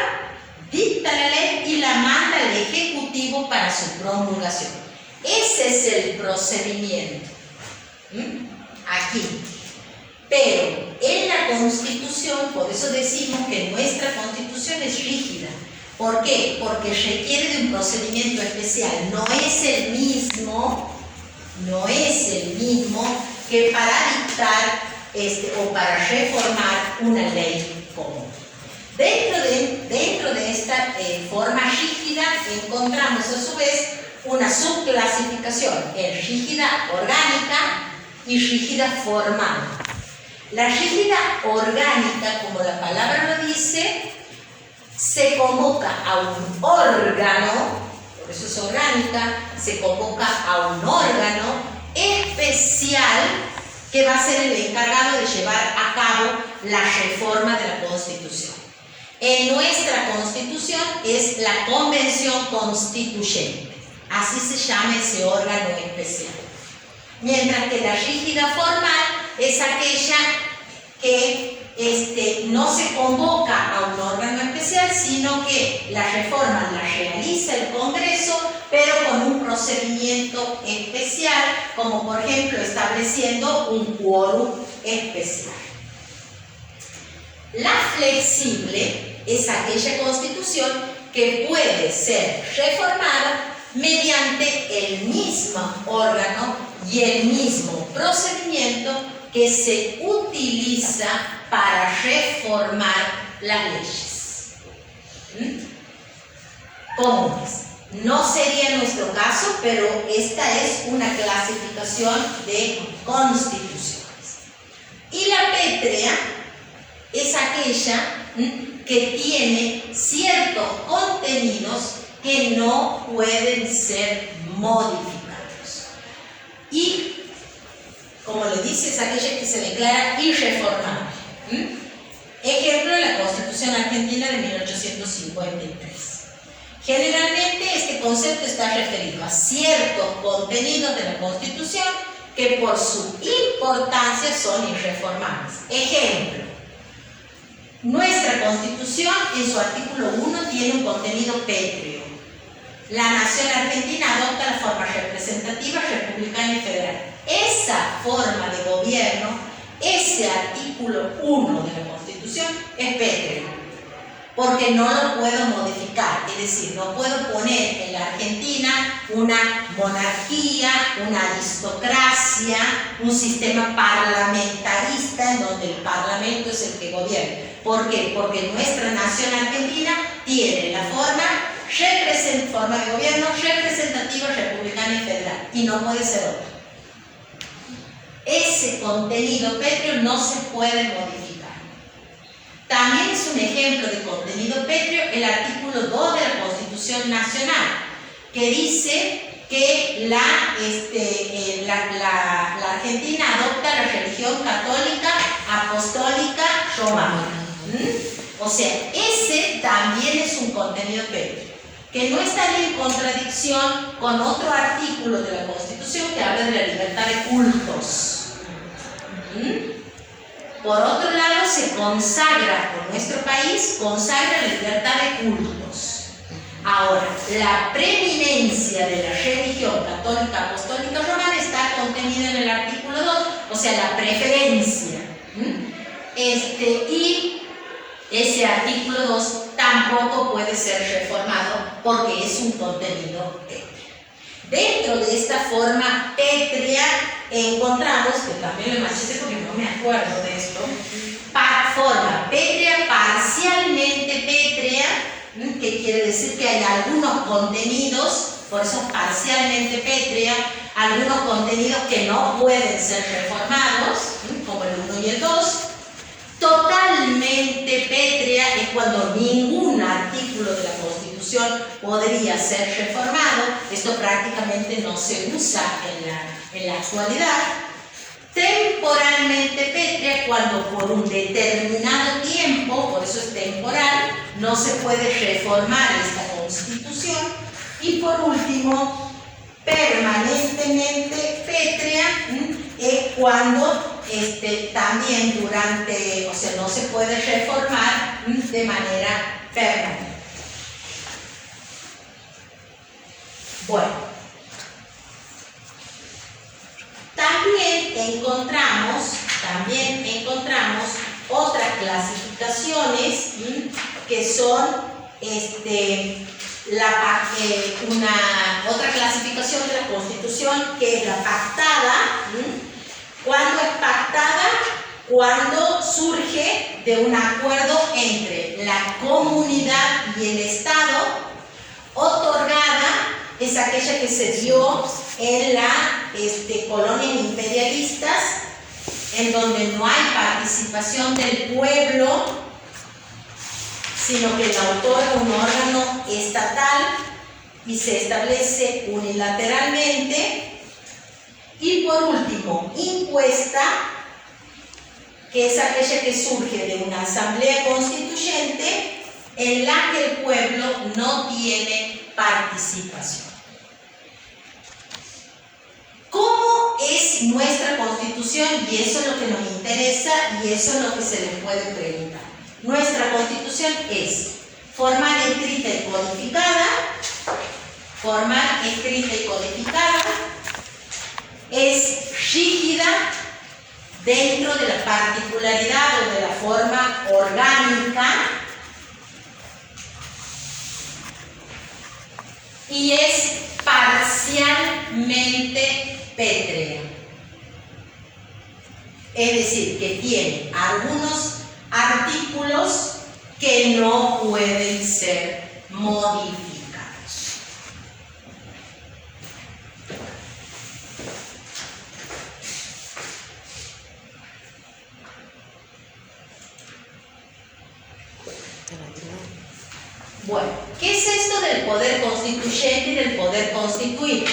dicta la ley y la manda al Ejecutivo para su promulgación. Ese es el procedimiento. Aquí. Pero en la Constitución, por eso decimos que nuestra Constitución es rígida. ¿Por qué? Porque requiere de un procedimiento especial. No es el mismo que para dictar o para reformar una ley común. Dentro de esta forma rígida encontramos a su vez una subclasificación en rígida orgánica y rígida formal. La rígida orgánica, como la palabra lo dice, se convoca a un órgano, por eso es orgánica, se convoca a un órgano especial que va a ser el encargado de llevar a cabo la reforma de la Constitución. En nuestra Constitución es la Convención Constituyente, así se llama ese órgano especial. Mientras que la rígida formal es aquella que no se convoca a un órgano especial, sino que la reforma la realiza el Congreso, pero con un procedimiento especial, como por ejemplo estableciendo un quórum especial. La flexible es aquella constitución que puede ser reformada mediante el mismo órgano y el mismo procedimiento que se utiliza para reformar las leyes comunes. No sería nuestro caso, pero esta es una clasificación de constituciones. Y la pétrea es aquella que tiene ciertos contenidos que no pueden ser modificados. Y, como le dice, es aquella que se declara irreformable. Ejemplo de la Constitución Argentina de 1853. Generalmente este concepto está referido a ciertos contenidos de la Constitución que por su importancia son irreformables. Ejemplo, nuestra Constitución en su artículo 1 tiene un contenido pétreo. La nación argentina adopta la forma representativa, republicana y federal. esa forma de gobierno, ese artículo 1 de la Constitución es pétreo, porque no lo puedo modificar, es decir, no puedo poner en la Argentina una monarquía, una aristocracia, un sistema parlamentarista en donde el Parlamento es el que gobierna. ¿Por qué? Porque nuestra nación argentina tiene la forma de gobierno representativa, republicana y federal, y no puede ser otra. Ese contenido pétreo no se puede modificar. También es un ejemplo de contenido pétreo el artículo 2 de la Constitución Nacional, que dice que la Argentina adopta la religión católica apostólica romana. O sea, ese también es un contenido pétreo, que no estaría en contradicción con otro artículo de la Constitución que habla de la libertad de cultos. Por otro lado, se consagra, por nuestro país, consagra la libertad de cultos. Ahora, la preeminencia de la religión católica apostólica romana está contenida en el artículo 2, o sea, la preferencia. Y ese artículo 2 tampoco puede ser reformado porque es un contenido pétreo. Dentro de esta forma pétrea encontramos, que también me machiste porque no me acuerdo de esto, forma pétrea, parcialmente pétrea, que quiere decir que hay algunos contenidos, por eso parcialmente pétrea, algunos contenidos que no pueden ser reformados, como el 1 y el 2. Totalmente pétrea es cuando ningún artículo de la Constitución podría ser reformado. Esto prácticamente no se usa en la actualidad. Temporalmente pétrea cuando por un determinado tiempo, por eso es temporal, no se puede reformar esta Constitución. Y por último, permanentemente pétrea es cuando también no se puede reformar de manera permanente. Bueno, también encontramos otras clasificaciones que son otra clasificación de la Constitución, que es la pactada. ¿Cuándo es pactada? Cuando surge de un acuerdo entre la comunidad y el Estado. Otorgada es aquella que se dio en las colonias imperialistas, en donde no hay participación del pueblo, sino que la otorga un órgano estatal y se establece unilateralmente. Y por último, impuesta, que es aquella que surge de una asamblea constituyente en la que el pueblo no tiene participación. ¿Cómo es nuestra Constitución? Y eso es lo que nos interesa y eso es lo que se le puede preguntar. Nuestra Constitución es formal, escrita y codificada. Formal, escrita y codificada. Es rígida dentro de la particularidad o de la forma orgánica y es parcialmente pétrea. Es decir, que tiene algunos artículos que no pueden ser modificados. Bueno, ¿qué es esto del poder constituyente y del poder constituido?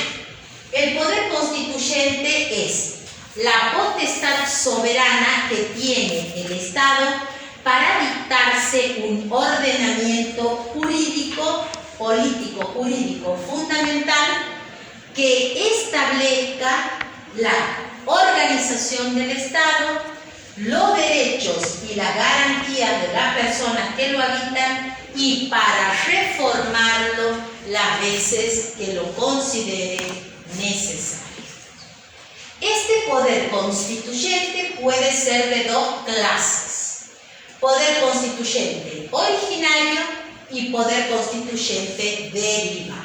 El poder constituyente es la potestad soberana que tiene el Estado para dictarse un ordenamiento jurídico, político, jurídico fundamental que establezca la organización del Estado, los derechos y la garantía de las personas que lo habitan y para reformarlo las veces que lo considere necesario. Este Este poder constituyente puede ser de dos clases: poder constituyente originario y poder constituyente derivado.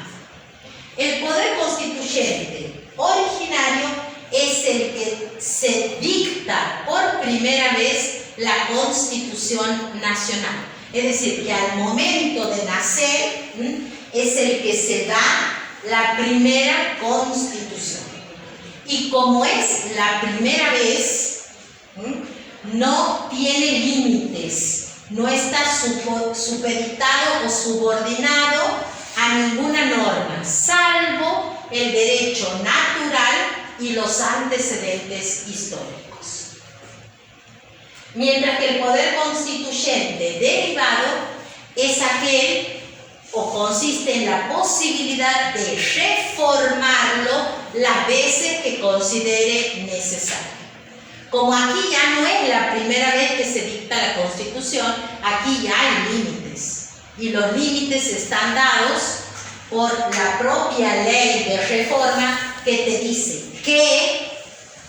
El poder constituyente originario es el que se dicta por primera vez la Constitución Nacional. Es decir, que al momento de nacer es el que se da la primera Constitución. Y como es la primera vez, no tiene límites, no está supeditado o subordinado a ninguna norma, salvo el derecho natural y los antecedentes históricos. Mientras que el poder constituyente derivado es aquel o consiste en la posibilidad de reformarlo las veces que considere necesario. Como aquí ya no es la primera vez que se dicta la Constitución, aquí ya hay límites. Y los límites están dados por la propia ley de reforma que te dice qué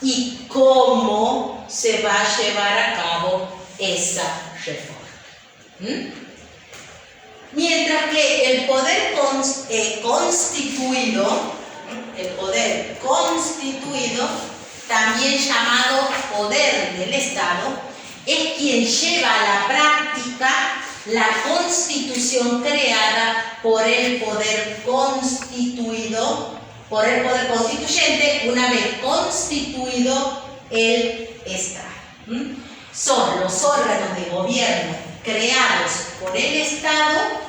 y cómo se va a llevar a cabo esa reforma. Mientras que el poder constituido, también llamado poder del Estado, es quien lleva a la práctica la Constitución creada por el poder constituido, por el poder constituyente, una vez constituido el Estado. Son los órganos de gobierno creados por el Estado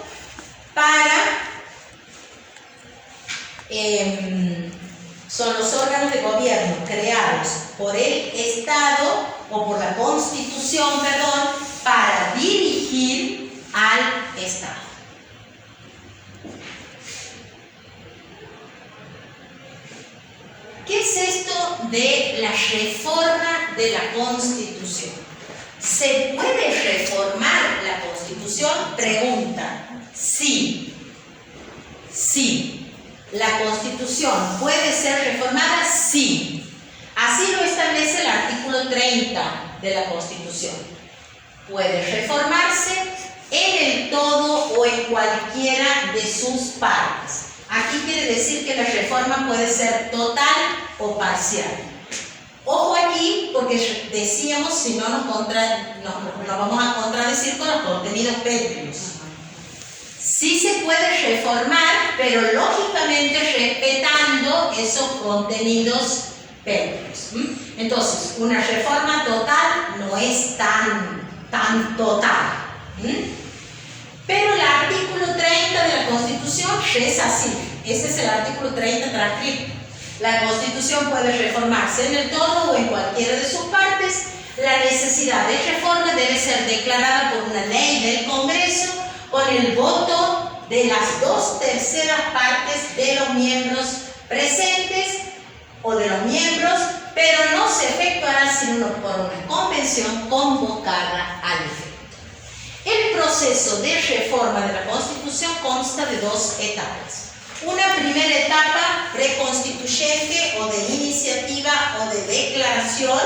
son los órganos de gobierno creados por el Estado o por la Constitución, para dirigir al Estado. ¿Qué es esto de la reforma de la Constitución? ¿Se puede reformar la Constitución? Pregunta. Sí. Sí. ¿La Constitución puede ser reformada? Sí. Así lo establece el artículo 30 de la Constitución. Puede reformarse en el todo o en cualquiera de sus partes. Aquí quiere decir que la reforma puede ser total o parcial. Ojo aquí, porque decíamos, si no nos vamos a contradecir con los contenidos pétreos. Sí se puede reformar, pero lógicamente respetando esos contenidos pétreos. Entonces, una reforma total no es tan total. Pero el artículo 30 de la Constitución es así. Ese es el artículo 30 transcrito. La Constitución puede reformarse en el todo o en cualquiera de sus partes. La necesidad de reforma debe ser declarada por una ley del Congreso con el voto de las 2/3 partes de los miembros presentes o de los miembros, pero no se efectuará sino por una convención convocada al efecto. El proceso de reforma de la Constitución consta de dos etapas. Una primera etapa preconstituyente o de iniciativa o de declaración,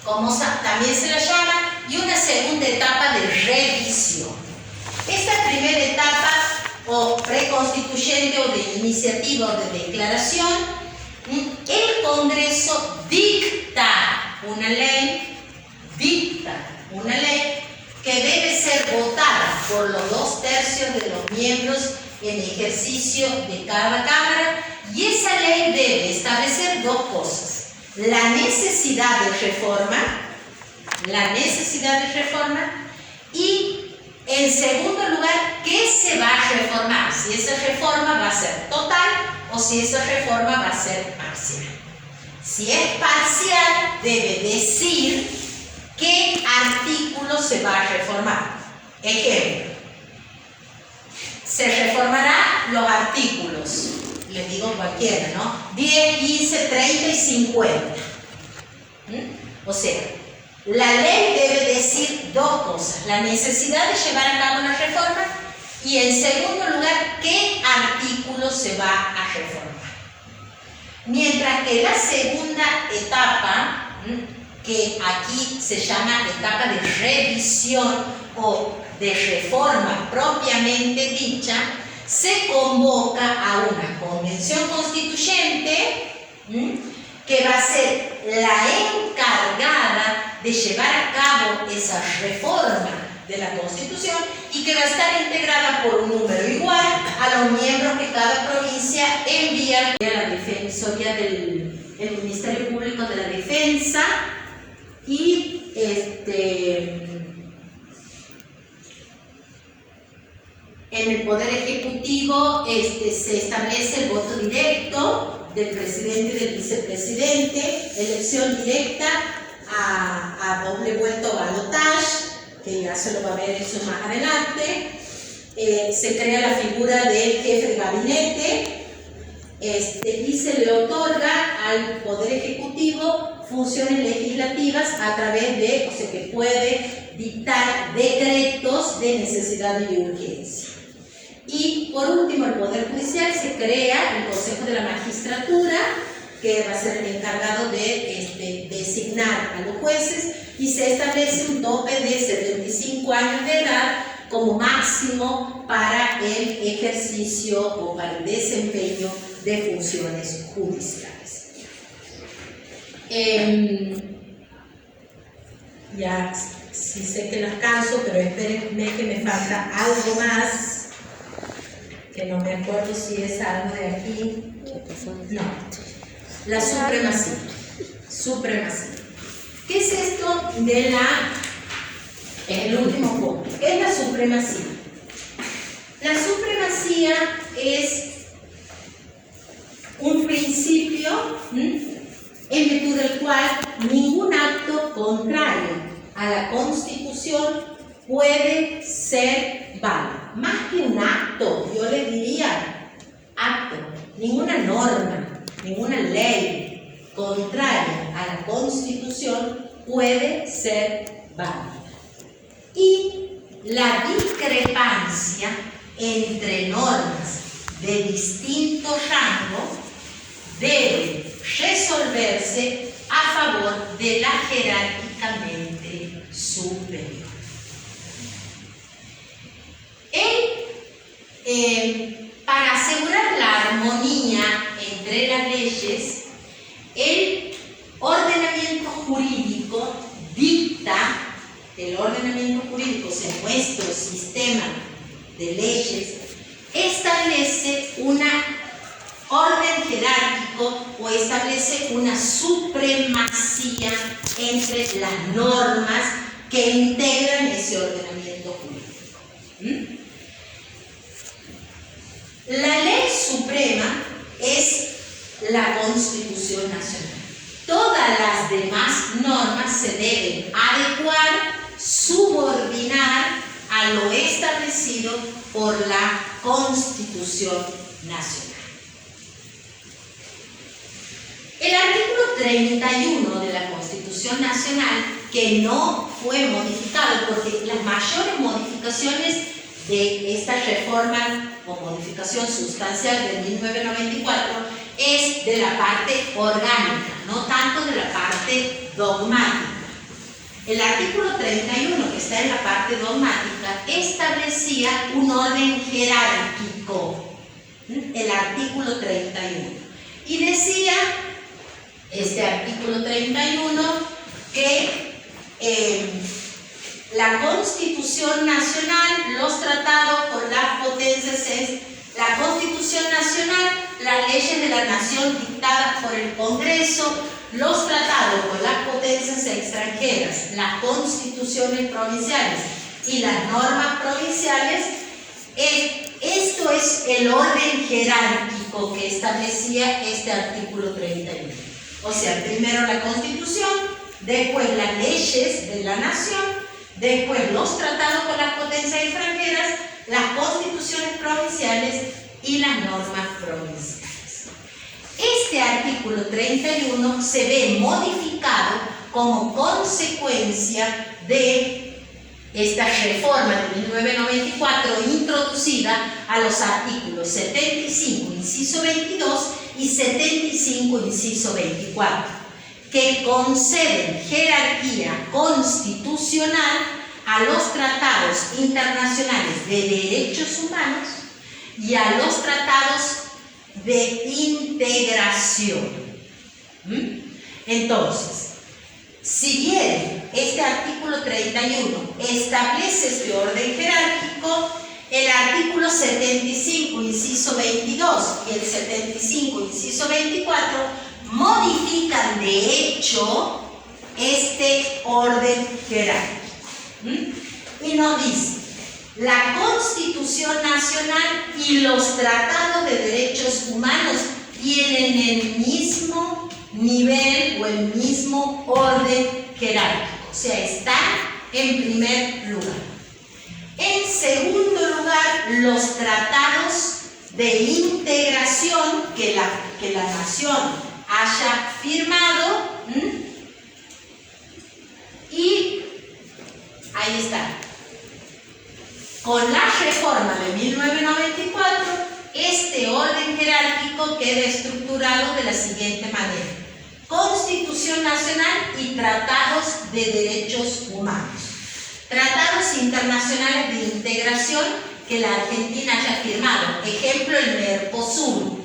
como también se la llama, y una segunda etapa de revisión. Esta primera etapa o preconstituyente o de iniciativa o de declaración, el Congreso dicta una ley que debe ser votada por los 2/3 de los miembros en ejercicio de cada Cámara, y esa ley debe establecer dos cosas: la necesidad de reforma, y en segundo lugar, ¿qué se va a reformar? Si esa reforma va a ser total o si esa reforma va a ser parcial. Si es parcial, debe decir qué artículo se va a reformar. Ejemplo, se reformarán los artículos, les digo cualquiera, ¿no? 10, 15, 30 y 50. O sea, la ley debe decir dos cosas: la necesidad de llevar a cabo una reforma y, en segundo lugar, qué artículo se va a reformar. Mientras que la segunda etapa, que aquí se llama etapa de revisión o de reforma propiamente dicha, se convoca a una convención constituyente que va a ser la encargada de llevar a cabo esa reforma de la Constitución y que va a estar integrada por un número igual a los miembros que cada provincia envía a la Defensoría del Ministerio Público de la Defensa y en el Poder Ejecutivo se establece el voto directo del presidente y del vicepresidente, elección directa a doble vuelta o balotaje, que ya se lo va a ver eso más adelante. Se crea la figura del jefe de gabinete y se le otorga al Poder Ejecutivo funciones legislativas a través de, o sea, que puede dictar decretos de necesidad y de urgencia. Y por último, el Poder Judicial se crea el Consejo de la Magistratura, que va a ser el encargado de designar a los jueces, y se establece un tope de 75 años de edad como máximo para el ejercicio o para el desempeño de funciones judiciales. Ya sí sé que las canso, pero espérenme que me falta algo más, que no me acuerdo si es algo de aquí. No, la supremacía. Supremacía. ¿Qué es esto de el último punto? ¿Qué es la supremacía? La supremacía es un principio en virtud del cual ningún acto contrario a la Constitución puede ser válido. Más que un acto, yo le diría acto, ninguna norma, ninguna ley contraria a la Constitución puede ser válida. Y la discrepancia entre normas de distinto rango debe resolverse a favor de la jerárquicamente superior. Para asegurar la armonía entre las leyes, el ordenamiento jurídico dicta, el ordenamiento jurídico, o sea, nuestro sistema de leyes, establece una orden jerárquico o establece una supremacía entre las normas que integran ese ordenamiento jurídico. La ley suprema es la Constitución Nacional. Todas las demás normas se deben adecuar, subordinar a lo establecido por la Constitución Nacional. El artículo 31 de la Constitución Nacional, que no fue modificado, porque las mayores modificaciones de esta reforma o modificación sustancial de 1994 es de la parte orgánica, no tanto de la parte dogmática. El artículo 31, que está en la parte dogmática, establecía un orden jerárquico, el artículo 31, y decía este artículo 31 que la Constitución Nacional, los tratados con las potencias es la Constitución Nacional, las leyes de la Nación dictadas por el Congreso, los tratados con las potencias extranjeras, las constituciones provinciales y las normas provinciales. Esto es el orden jerárquico que establecía este artículo 31. O sea, primero la Constitución, después las leyes de la Nación, después los tratados con las potencias extranjeras, las constituciones provinciales y las normas provinciales. Este artículo 31 se ve modificado como consecuencia de esta reforma de 1994 introducida a los artículos 75, inciso 22 y 75, inciso 24, que conceden jerarquía constitucional a los tratados internacionales de derechos humanos y a los tratados de integración. Entonces, si bien este artículo 31 establece este orden jerárquico, el artículo 75, inciso 22 y el 75, inciso 24 modifican de hecho este orden jerárquico. Y nos dice: la Constitución Nacional y los tratados de derechos humanos tienen el mismo nivel o el mismo orden jerárquico, o sea, están en primer lugar. En segundo lugar, los tratados de integración que la nación haya firmado, y ahí está. Con la reforma de 1994, este orden jerárquico queda estructurado de la siguiente manera: Constitución Nacional y tratados de derechos humanos. Tratados internacionales de integración que la Argentina haya firmado. Ejemplo, el Mercosur.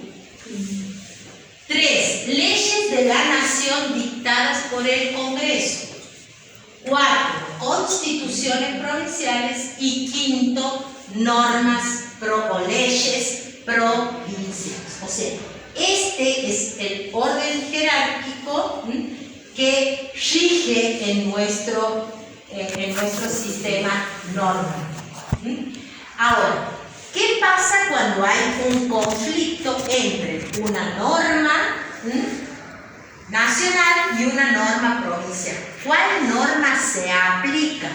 3. Leyes de la nación dictadas por el Congreso. 4. Constituciones provinciales. Y 5. Normas o leyes provinciales. O sea, este es el orden jerárquico que rige en nuestro sistema normal. Ahora, ¿qué pasa cuando hay un conflicto entre una norma nacional y una norma provincial? ¿Cuál norma se aplica?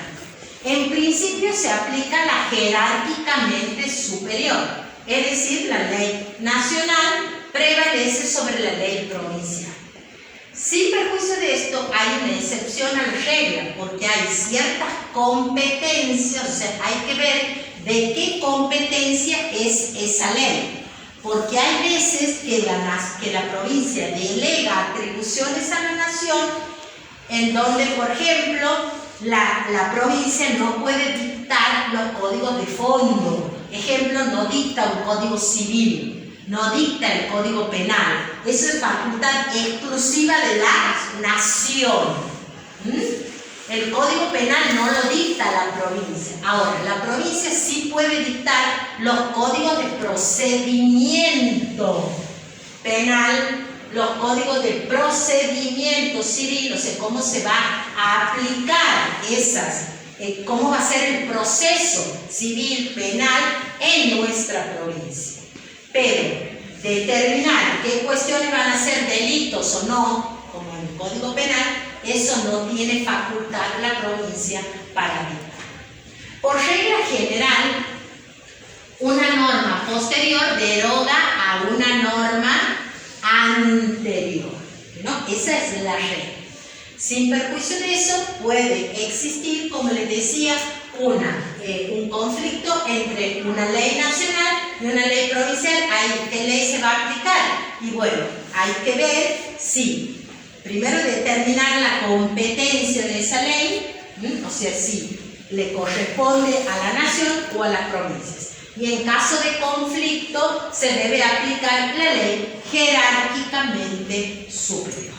En principio se aplica la jerárquicamente superior, es decir, la ley nacional prevalece sobre la ley provincial. Sin perjuicio de esto, hay una excepción a la regla, porque hay ciertas competencias, o sea, hay que ver de qué competencia es esa ley. Porque hay veces que la provincia delega atribuciones a la nación, en donde, por ejemplo, la provincia no puede dictar los códigos de fondo. Ejemplo, no dicta un código civil, no dicta el código penal. Eso es facultad exclusiva de la nación. El código penal no lo dicta la provincia. Ahora, la provincia sí puede dictar los códigos de procedimiento penal, los códigos de procedimiento civil, o sea, cómo se va a aplicar cómo va a ser el proceso civil penal en nuestra provincia. Pero determinar qué cuestiones van a ser delitos o no, como en el Código Penal, eso no tiene facultad la provincia para dictar. Por regla general, una norma posterior deroga a una norma anterior, ¿no? Esa es la regla. Sin perjuicio de eso, puede existir, como les decía, un conflicto entre una ley nacional y una ley provincial. ¿Qué ley se va a aplicar? Y bueno, hay que ver si, primero, determinar la competencia de esa ley, o sea, si le corresponde a la nación o a las provincias. Y en caso de conflicto, se debe aplicar la ley jerárquicamente superior.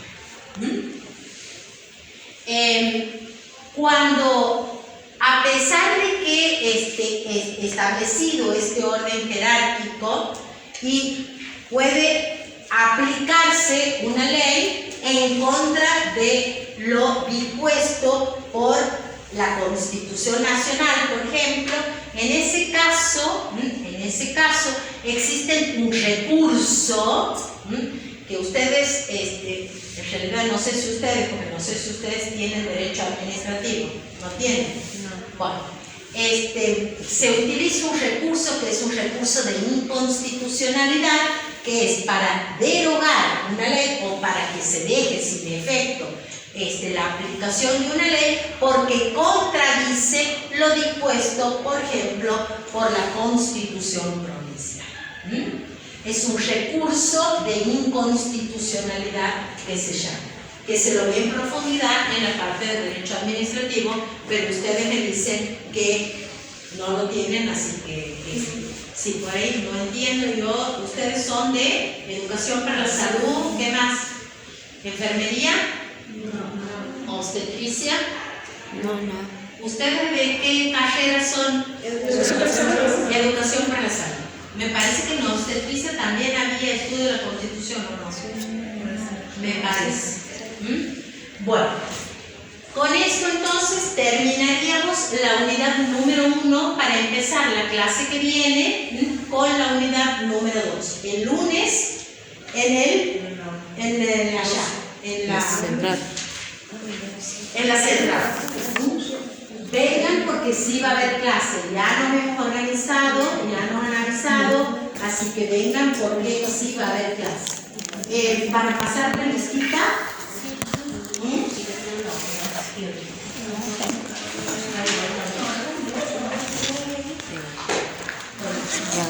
Cuando, a pesar de que esté establecido este orden jerárquico y puede aplicarse una ley en contra de lo dispuesto por la Constitución Nacional, por ejemplo, en ese caso existe un recurso que ustedes, en realidad no sé si ustedes tienen derecho administrativo, ¿no tienen? No. Bueno, se utiliza un recurso que es un recurso de inconstitucionalidad, que es para derogar una ley o para que se deje sin efecto la aplicación de una ley porque contradice lo dispuesto, por ejemplo, por la Constitución provincial. Es un recurso de inconstitucionalidad que se llama, que se lo ve en profundidad en la parte de derecho administrativo, pero ustedes me dicen que no lo tienen, así que si por ahí no entiendo yo. Ustedes son de educación para la salud, ¿qué más? ¿Enfermería? No. ¿Obstetricia? No. ¿Ustedes de qué carrera son? Educación para la salud. Me parece que en obstetricia también había estudio de la Constitución, ¿o no? Me parece. Bueno, con esto entonces terminaríamos la unidad número 1 para empezar la clase que viene con la unidad número 2. El lunes en la central. Vengan porque sí va a haber clase. Ya nos hemos organizado, ya nos han avisado, así que vengan porque sí va a haber clase. Para pasar la listita. Ya,